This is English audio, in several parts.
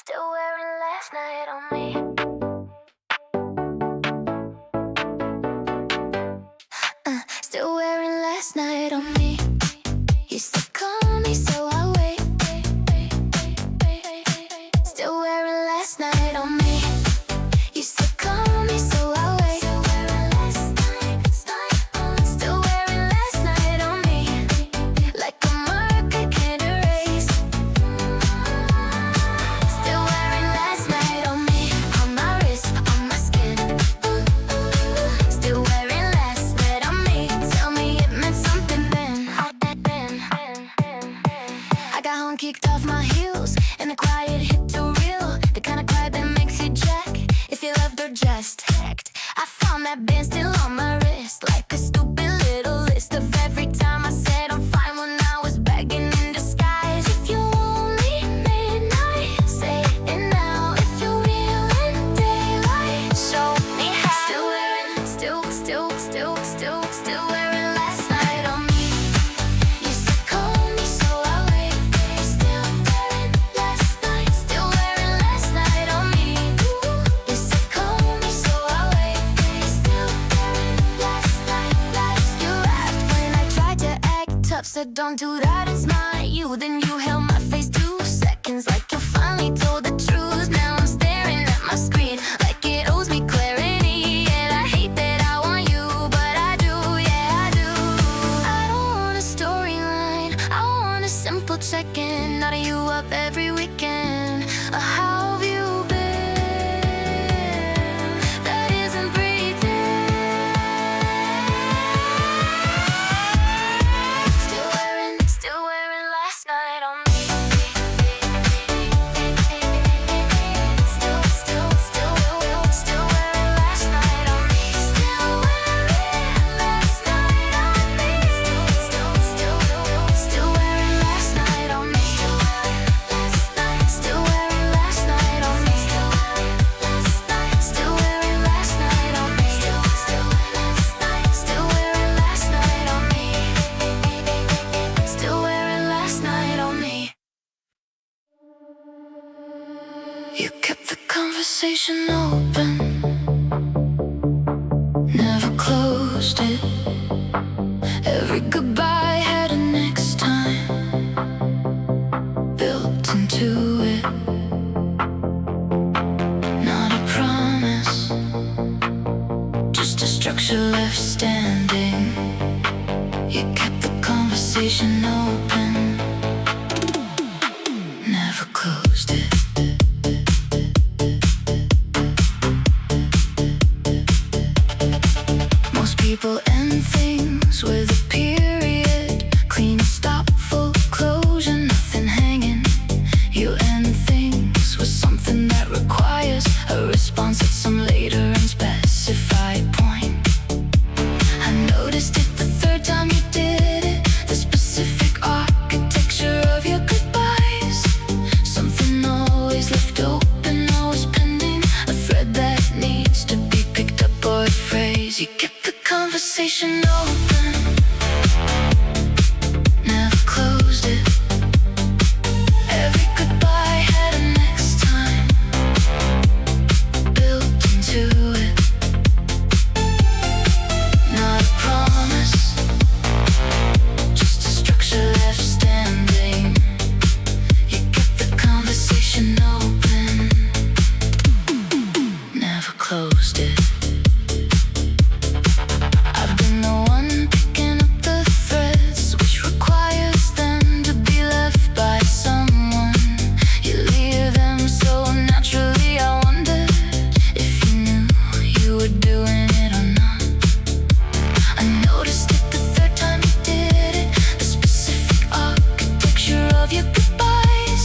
Still wearing last night on me. Still wearing last night on me. Used to call me, so I wait. Still wearing last night on me. Used to call me, so I wait. Still wearing last night on me. Like a mark I can't erase. Still wearing last night on me. On my wrist, on my skin. Still wearing last night on me. Tell me it meant something then. I got home, kicked off my heels, and the quiet hit too real. The kind of quiet that makes you jack if you loved or just hacked. I found that band still on my wrist, like a stupid little list of every time I said I'm fine when I was begging in disguise. If you only midnight, say it now. If you're real in daylight, show me how. Still wearing, still wearing last night on me. Used to call me, so I wait. Still wearing last night, still wearing last night on me. Used to call me, so I wait. Still wearing last night. You laughed when I tried to act tough, said don't do that, it's not you. Then you held my face 2 seconds, like you finally told the truth. Now I'm staring at my screen like it owes me clarity. And I hate that I want you, but I do, yeah I do. I don't want a storyline, I want a simple check-in. Not you up every weekend. How have you been? That isn't pretend. Still wearing last night on me. Still wearing last night on me. Still wearing last night on me. Still wearing last night on me. Still wearing last night on me. Still wearing last night on me. Still wearing last night on me. Still wearing last night on me. You kept the conversation open, never closed it. Every goodbye had a next time built into it. Not a promise, just a structure left standing. You kept the conversation open, never closed it. Most people end things with a period. Clean stop, full closure, nothing hanging. You end things with something that requires a response at some later unspecified point. I noticed it the third time you did it. The specific architecture of your goodbyes. Something always left open, always pending. A thread that needs to be picked up or a phrase. You kept the conversation open, never closed it. Every goodbye had a next time built into it. Not a promise, just a structure left standing. You kept the conversation open, never closed it. I've been the one picking up the threads, which requires them to be left by someone. You leave them so naturally, I wondered if you knew you were doing it or not. I noticed it the third time you did it. The specific architecture of your goodbyes.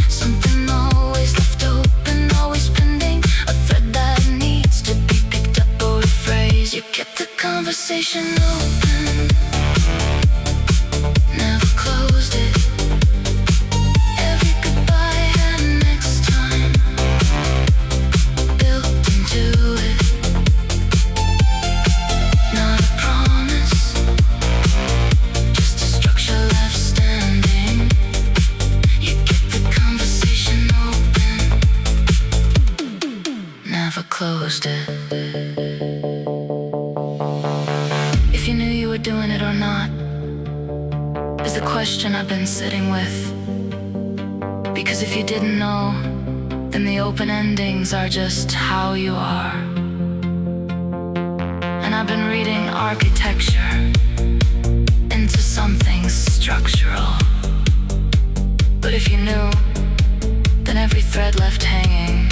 Something always left open, always pending. A thread that needs to be picked up or a phrase. You kept the conversation open, never closed it. Every goodbye had a next time built into it. Not a promise, just a structure left standing. You kept the conversation open, closed it. If you knew you were doing it or not is the question I've been sitting with. Because if you didn't know, then the open endings are just how you are. And I've been reading architecture into something structural. But if you knew, then every thread left hanging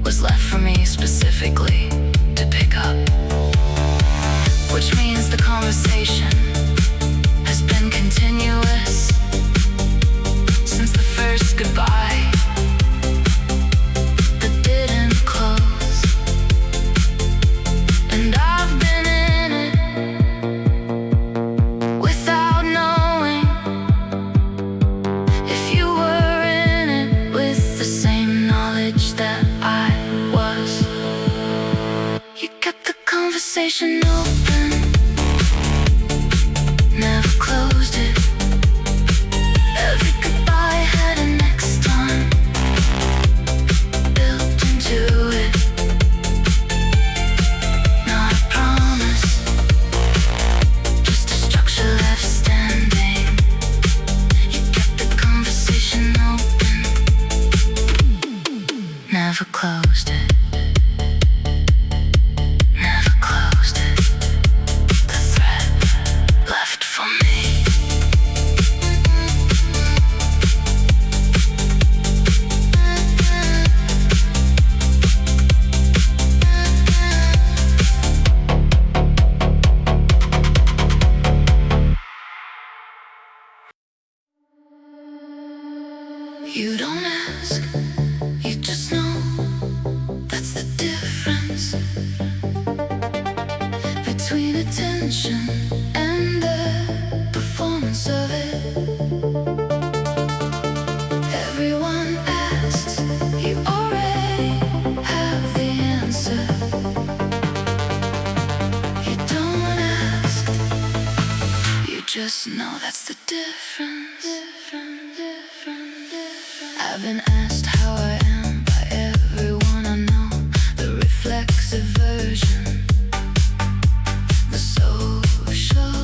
was left for me specifically to pick up. Which means the conversation has been continuous since the first goodbye that didn't close. And I've been in it without knowing if you were in it with the same knowledge that I was. You kept the conversation open, never closed it. Every goodbye had a next time built into it. Not a promise, just a structure left standing. You kept the conversation open, never closed it. Never closed it. The thread left for me. You don't ask, you just know. That's the difference between attention and the performance of it. Everyone asks, you already have the answer. You don't ask, you just know. That's the difference. I've been asked how I am by everyone I know. The reflexive version, the social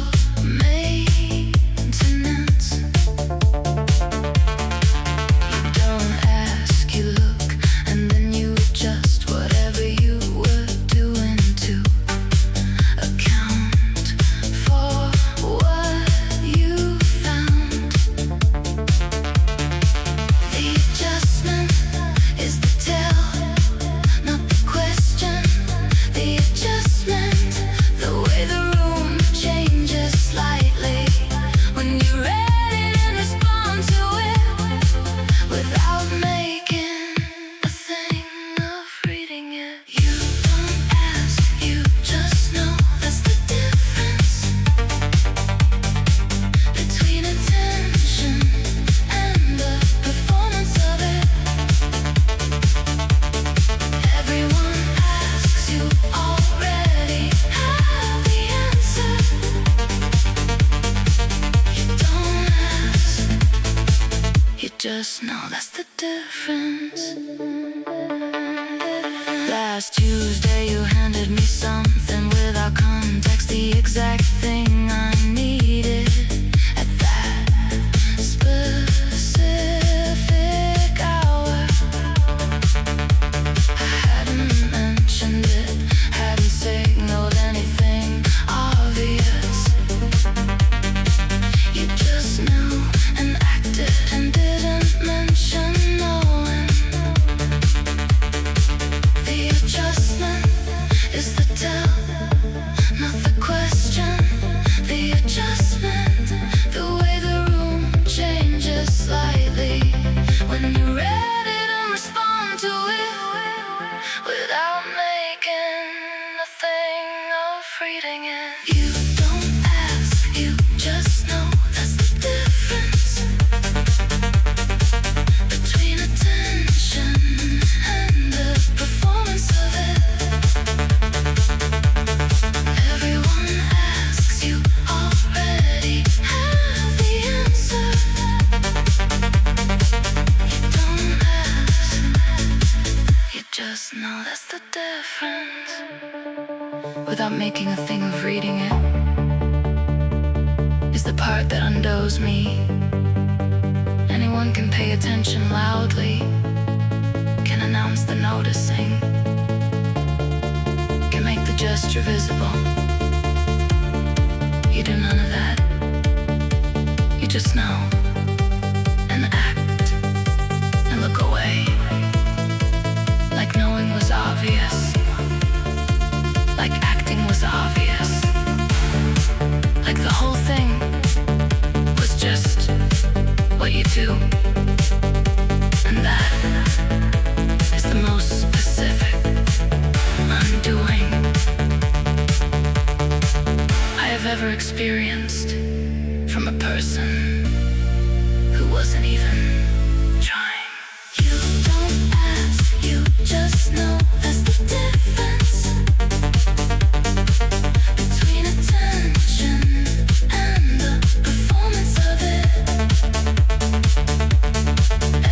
maintenance. You don't ask, you look, and then you adjust whatever you were doing to account for what you found. The adjustment is the tell, not the question. The adjustment, the way the room changes slightly when you're ready to respond to it without making a thing of reading it. You don't ask, you just know. That's the difference between attention and the performance of it. Everyone asks, you already have the answer. You don't ask, you just know. That's the difference. Last Tuesday you handed me something without context, the exact thing I needed at that specific hour. I hadn't mentioned it, hadn't signaled anything obvious. You just knew and acted and didn't mention knowing. The adjustment just know that's the difference. Without making a thing of reading it, is the part that undoes me. Anyone can pay attention loudly, can announce the noticing, can make the gesture visible. You do none of that. You just know and act and look away, like knowing was obvious, like acting was obvious, like the whole thing was just what you do. And that is the most specific undoing I have ever experienced from a person who wasn't even trying. You don't ask, you just know. That's the difference between attention and the performance of it.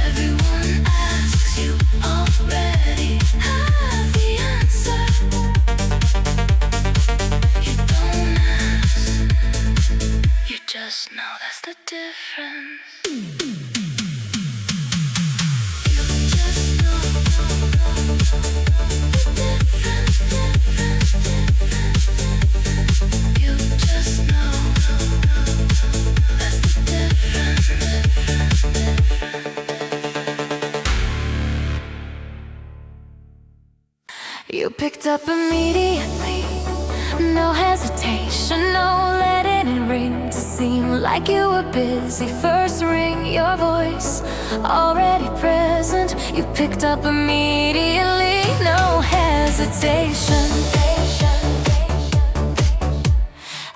Everyone asks, you already have the answer. You don't ask, you just know. That's the difference. You just know the difference. You just know that's the difference. You picked up immediately, no hesitation, no letting it ring to seem like you were busy. First ring, your voice already present. You picked up immediately, no hesitation.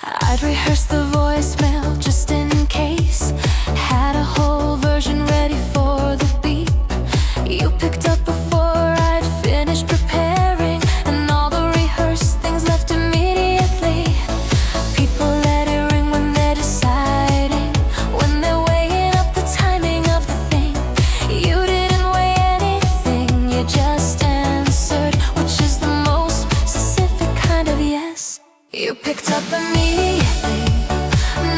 I'd rehearsed the voicemail just in case, had a whole version ready for the beep. You picked up before I'd finished preparing, and all the rehearsed things left immediately. People let it ring when they're deciding, when they're weighing up the timing of the thing. You didn't weigh anything, you just answered, which is the most specific kind of yes. You picked up immediately,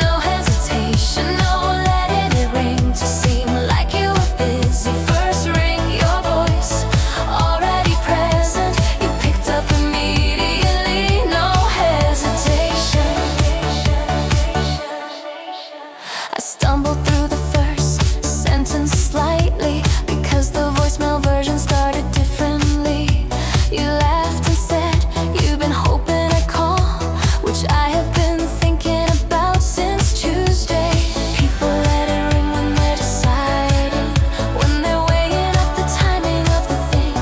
no hesitation, no letting it ring to seem like you were busy. First ring, your voice already present. You picked up immediately, no hesitation. I stumbled through the first sentence slightly because the voicemail version started differently. You laughed and said you've been hoping I'd call, which I have been thinking about since Tuesday. People let it ring when they're deciding, when they're weighing up the timing of the thing.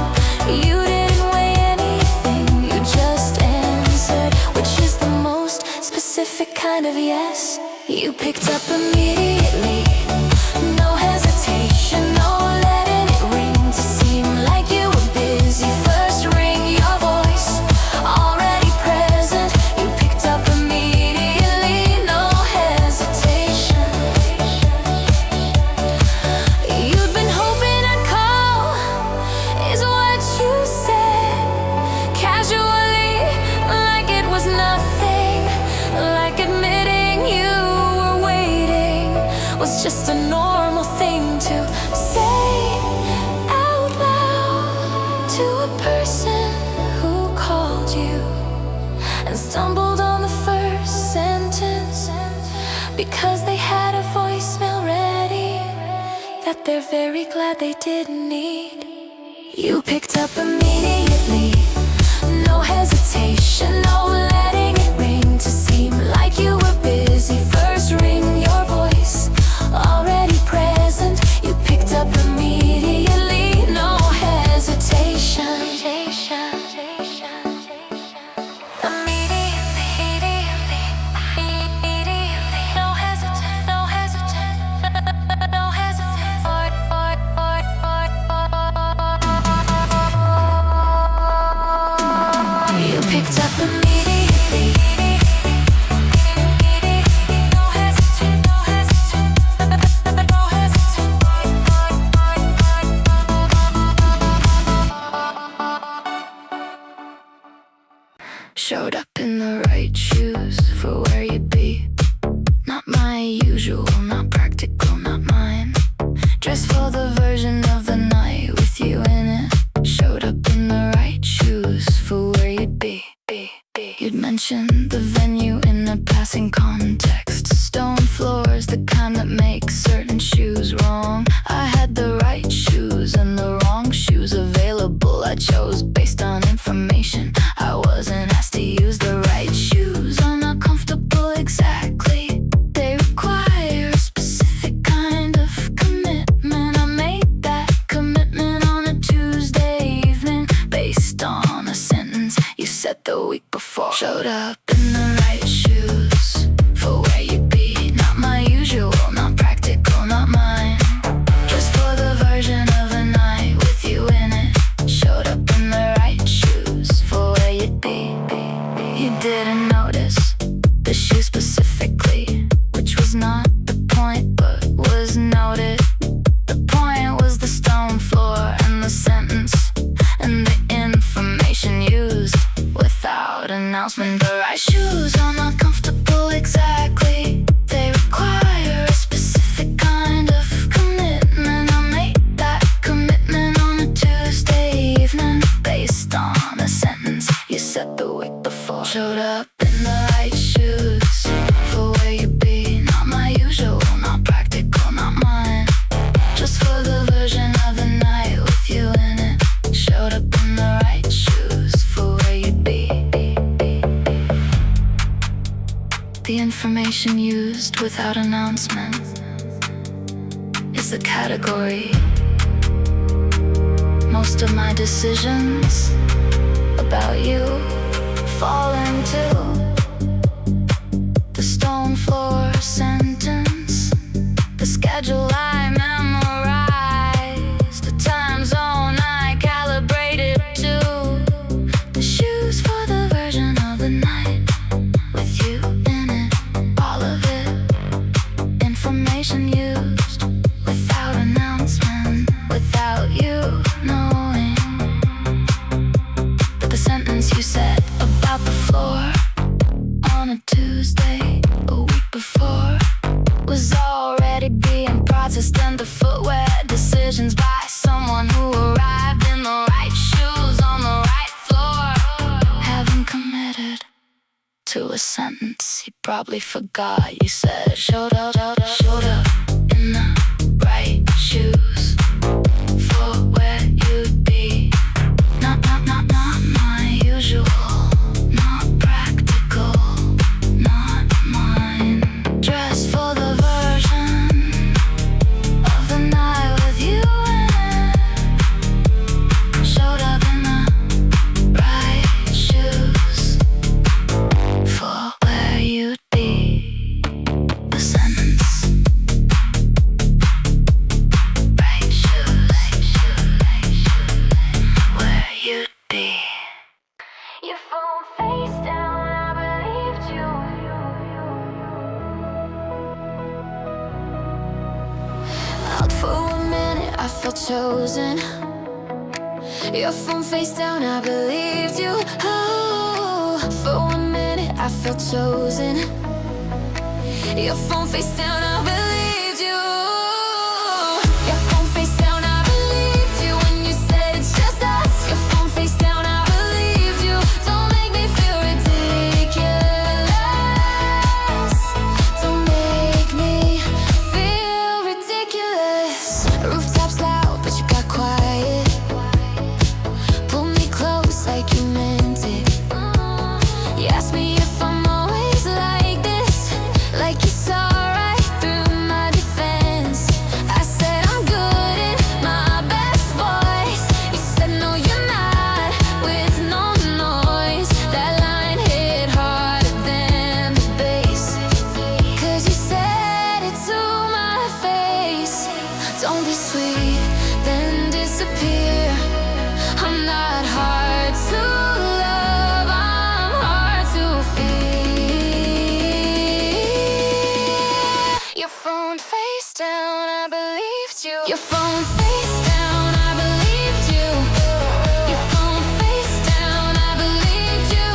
You didn't weigh anything, you just answered, which is the most specific kind of yes. You picked up immediately, no hesitation, no letting it ring to seem like you were busy. First ring, your voice already present. You picked up immediately, no hesitation. You'd been hoping I'd call, is what you said, casually, like it was nothing, like admitting you were waiting was just a normal thing to say out loud to a person who called you and stumbled on the first sentence because they had a voicemail ready that they're very glad they didn't need. You picked up immediately, no hesitation, no letting it ring to seem like you were busy. First ring, your voice already present. You picked up immediately, no hesitation. You picked up immediately. Showed up in the right shoes for where you'd be. Not my usual, not practical, not mine. Dressed for the version of the night with you in it. Showed up in the right shoes for where you'd be. You'd mention the venue in a passing context. Stone floors, the kind that make certain shoes wrong. I had the right shoes and the wrong shoes available. I chose based on information. I wasn't asked to use the right shoes. I'm not comfortable exactly. They require a specific kind of commitment. I made that commitment on a Tuesday evening based on a sentence you said the week before. Showed up in the right shoes for where you'd be. Not my usual, not practical, not mine. Just for the version of a night with you in it. Showed up in the right shoes for where you'd be. You didn't notice the shoe specifically, which was not the point but was noted. The point was the stone floor and the sentence and the information used without announcement. The right shoes are not comfortable exactly. They require a specific kind of commitment. I made that commitment on a Tuesday evening based on a sentence you said the week before. Showed up in the right shoes for where you be. Not my usual, not practical, not mine. Just for the version of the night with you in it. Showed up in the right shoes for where you'd be. The information used without announcement is the category. Most of my decisions about you fall into the stone floor sentence, the schedule I memorized, the time zone I calibrated to, the shoes for the version of the night with you in it. All of it, information used without announcement, without you knowing. But the sentence you said about the floor on a Tuesday a week before was already being processed, and the footwear decisions by someone who arrived in the right shoes on the right floor. Haven't committed to a sentence you probably forgot you said. Showed up in the right shoes for where you'd be. Not my usual, not practical, not mine. Dressed for the version of the night with you in it. Showed up in the right shoes for where you'd be. The sentence. Right shoes, where you'd be. Your phone face down, I believed you. Out for a minute, I felt chosen. Your phone face down, I believed you. Oh, for a minute, I felt chosen. Your phone face down, I believed you. Your phone face down, I believed you when you said it's just us. Your phone face down, I believed you. Don't make me feel ridiculous. Don't make me feel ridiculous. Rooftops loud, but you got quiet. Pull me close like you meant it. You asked me if I'm always like this, like you saw right through my defense. I said I'm good in my best voice. You said no, you're not, with no noise. That line hit harder than the bass, 'cause you said it to my face. Don't be sweet, then disappear. I'm not hard to love, I'm hard to feel. Your phone face down, I believed you. Your phone face down, I believed you. Your phone face down, I believed you.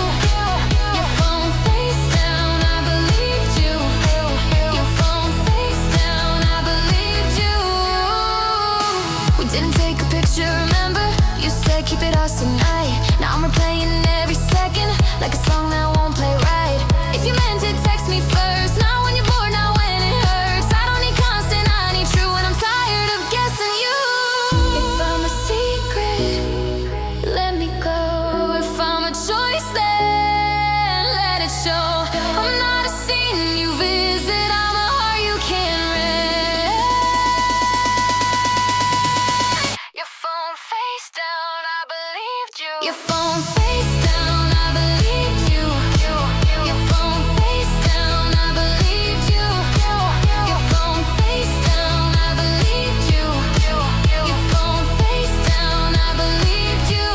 you remember? You said keep it us tonight. Now I'm replaying every second like a song that won't play right. If you meant to text me first, not when you're bored, not when it hurts. I don't need constant, I need true, and I'm tired of guessing you. If I'm a secret, let me go. If I'm a choice, then let it show. I'm not a scene you visit, I'm a heart you can't rest. Your phone face down, I believed you. Your phone face down, I believed you. Your phone face down, I believed you. Your phone face down, I believed you. Your phone face down, I believed you.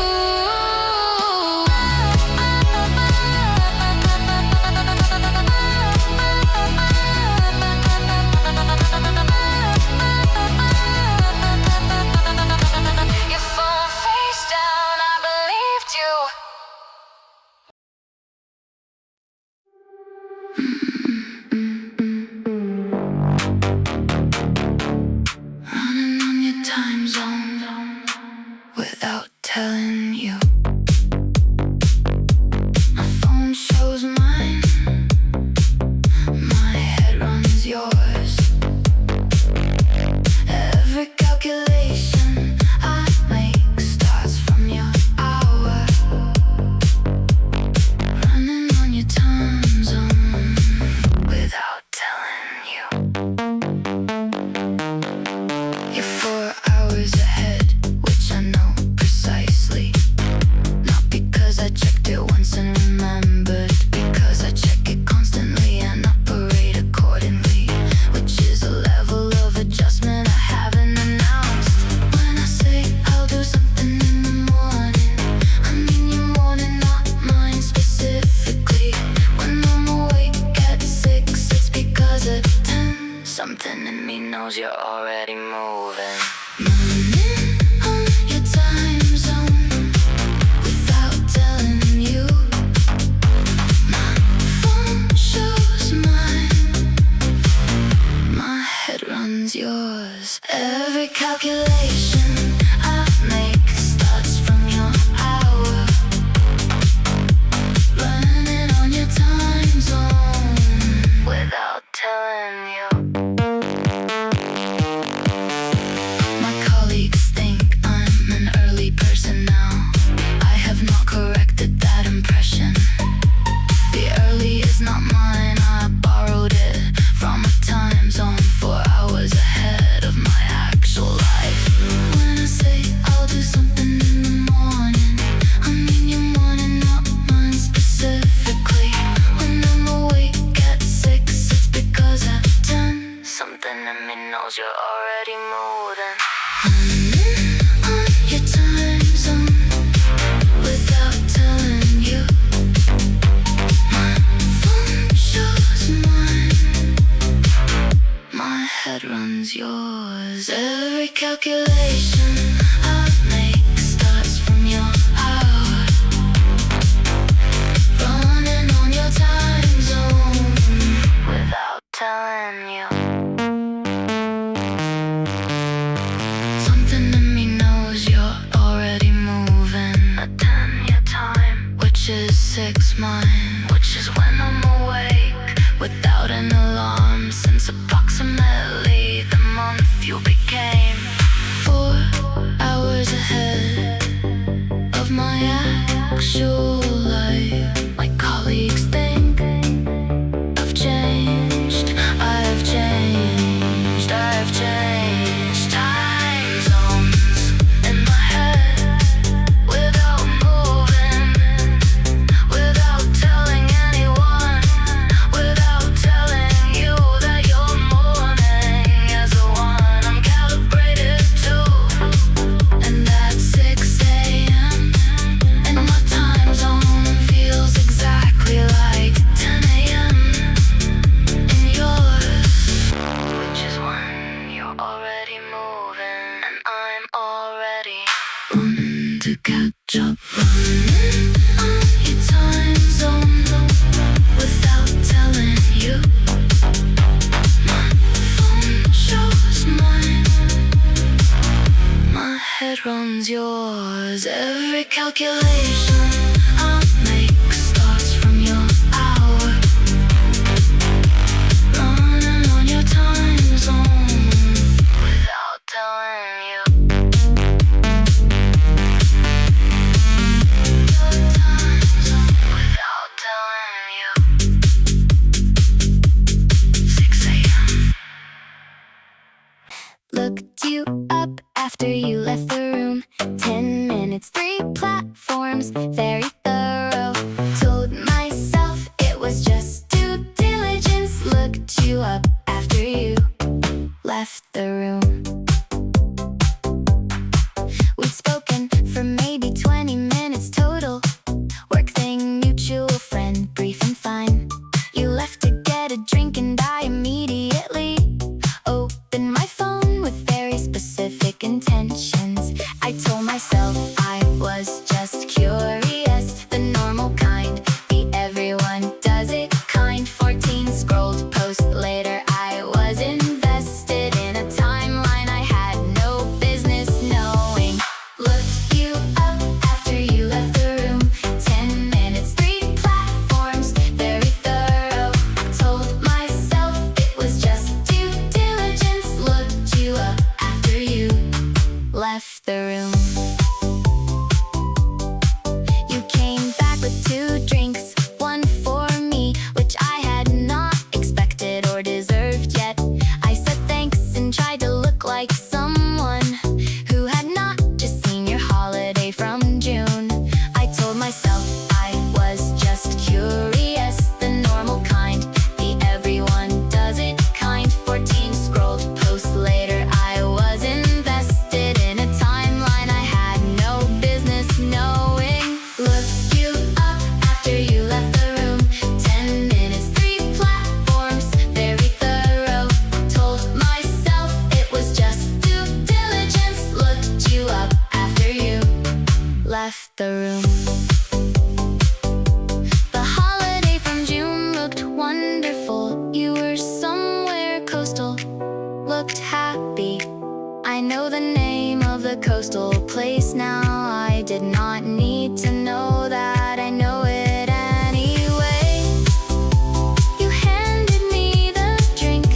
Your phone face down, I believed you. Running on your time zone without telling you. My phone shows mine, my head runs yours. Every calculation I make starts from your hour. Running on your time zone without telling you. You're 4 hours ahead, which I know precisely. Not because I checked it once and remembered, because I check it constantly and operate accordingly, which is a level of adjustment I haven't announced. When I say I'll do something in the morning, I mean your morning, not mine specifically. When I'm awake at 6, it's because at 10 something in me knows you're already moving. Running on your time zone without telling you. My phone shows mine, my head runs yours. Every calculation I make starts from your hour. Running on your time zone without telling you. My colleagues think I'm an early person now. I have not corrected that impression. The early is not mine, I borrowed it from a time zone 4 hours ahead of my actual life. When I say I'll do something in the morning, I mean your morning, not mine specifically. When I'm awake at 6, it's because at 10 something in me knows you're already moving. Running on your time zone without telling you. My phone shows mine, my head runs yours. Every calculation I make starts from your hour. Running on your time zone without telling you. Something in me knows you're already moving. A 10-year time, which is 6 mine, which is when I'm awake without an alarm, since approximately the month you became 4 hours ahead of my actual life. My colleagues think I've changed, I've changed, I've changed time zones in my head without moving, without telling anyone, without telling you that you're mourning as the one I'm calibrated to. And that's 6 a.m. and my time zone feels exactly like 10 a.m. in yours, which is when you're already moving and I'm already running to catch up. Running on your time zone without telling you. My phone shows mine, my head head runs yours. Every calculation I make starts from your hour, running on your time zone without telling you. Your time zone without telling you. 6 a.m. Looked you up after you left the room. 10 minutes, 3 platforms, very thorough. Told myself it was just due diligence. Looked you up after you left the room. We'd spoken for maybe 20 minutes total. Work thing, mutual friend, brief and fine. You left to get a drink and I immediately opened my phone with very specific intentions. I told myself I was just curious, the normal kind, the everyone does it kind. 14 scrolled post later, I was invested in a timeline I had no business knowing. Looked you up after you left the room. 10 minutes, 3 platforms, very thorough. Told myself it was just due diligence. Looked you up after you left the room. You came back with 2 drinks, one for me, which I had not expected or deserved yet. I said thanks and tried to look like someone who had not just seen your holiday from June. I told myself I was just curious, the normal kind, the everyone does it kind. 14 scrolled posts later, I was invested in a timeline I had no business knowing. Looked you up after you left the room. 10 minutes, 3 platforms, very thorough. Told myself it was just due diligence. Looked you up after you left the room. The holiday from June looked wonderful. You were somewhere coastal, looked happy. I know the name of the coastal place now. I did not need to know that, I know it anyway. You handed me the drink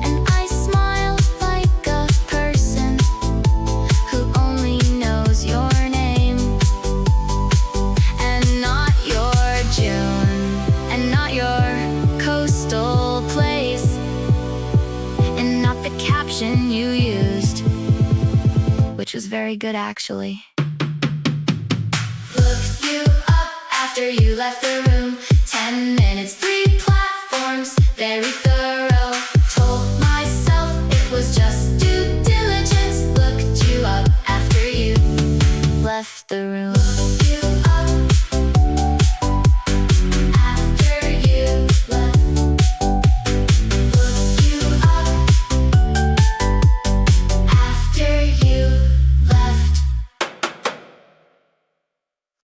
and I smiled like a person who only knows your name and not your June and not your coastal place and not the caption you used, which was very good actually. Looked you up after you left the room. 10 minutes, 3 platforms, very